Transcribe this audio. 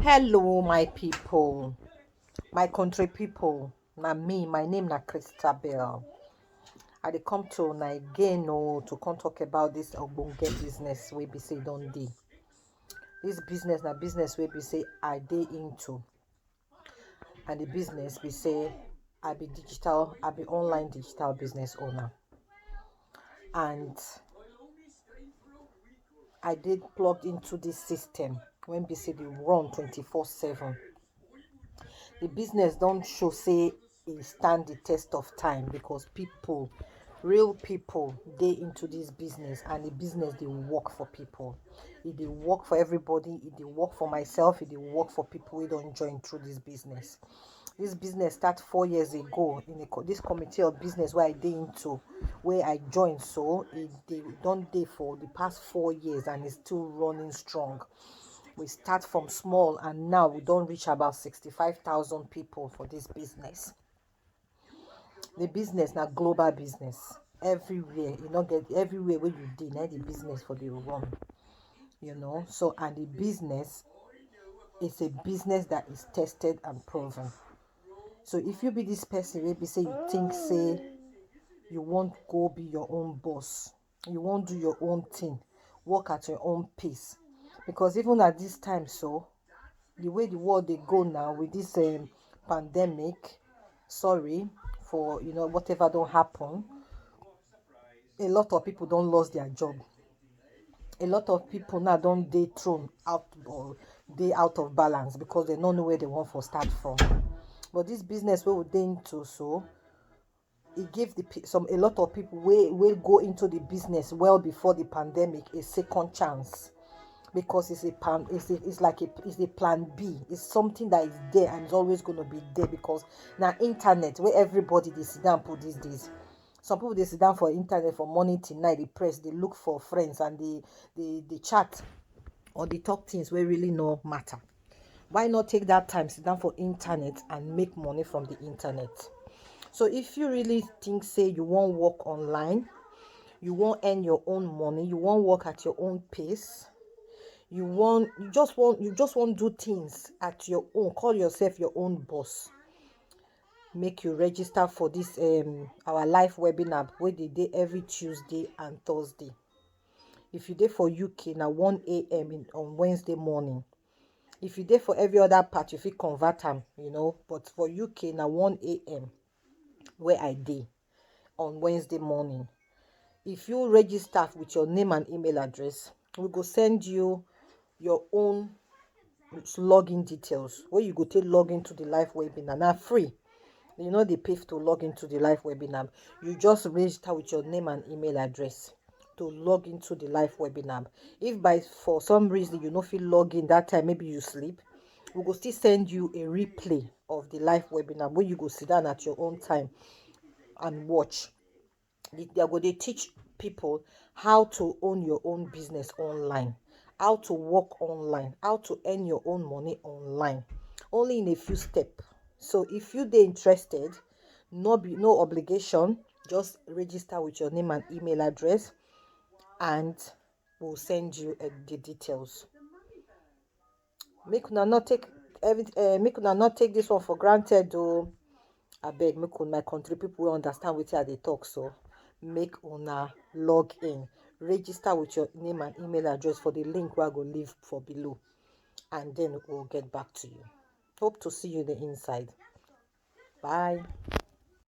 Hello, my people, my country people. Na me, my name na Christabel. I dey come to na again to come talk about this ogbonge business wey be say don dey. This business na business wey be say I dey into, and the business be say I be online digital business owner, and I did plugged into this system when be say they run 24/7. The business don't show say it stand the test of time because people, real people, they into this business, and the business they work for people. It they work for everybody. It they work for myself. It they work for people who don't join through this business. This business started 4 years ago in this committee of business where I did into, where I joined. So it they don't day for the past 4 years, and it's still running strong. We start from small, and now we don't reach about 65,000 people for this business. The business now global business everywhere. You know, get everywhere where you did the business for the run. So and the business is a business that is tested and proven. So if you be this person, maybe say you think say you won't go be your own boss, you won't do your own thing, work at your own pace, because even at this time, so the way the world they go now with this pandemic, sorry for whatever don't happen, a lot of people don't lose their job. A lot of people now don't they thrown out or they out of balance because they don't know where they want to start from. But this business we they into, so it gave a lot of people will go into the business well before the pandemic a second chance, because it's a plan B. It's something that is there and it's always going to be there, because now internet where everybody they sit down put these days. Some people they sit down for internet for morning till night. They press, they look for friends, and they chat or they talk things where really no matter. Why not take that time, sit down for internet and make money from the internet? So if you really think say you won't work online, you won't earn your own money, you won't work at your own pace, you just want do things at your own, call yourself your own boss, make you register for this our live webinar where they day every Tuesday and Thursday. If you day for UK now 1 a.m. on Wednesday morning. If you day for every other part, you feel convert them, but for UK now 1 a.m. where I day on Wednesday morning. If you register with your name and email address, we go send you your own login details where you go take log into the live webinar. Now free. They pay to log into the live webinar. You just register with your name and email address to log into the live webinar. If for some reason you don't feel log in that time, maybe you sleep, we go still send you a replay of the live webinar where you go sit down at your own time and watch. They teach people how to own your own business online, how to work online, how to earn your own money online, only in a few steps. So if you dey interested, no obligation, just register with your name and email address, and we'll send you the details. Make una not take this one for granted. I beg, make my country people understand what they talk. So make una log in, register with your name and email address for the link where I go leave for below, and then we'll get back to you. Hope to see you the inside. Bye.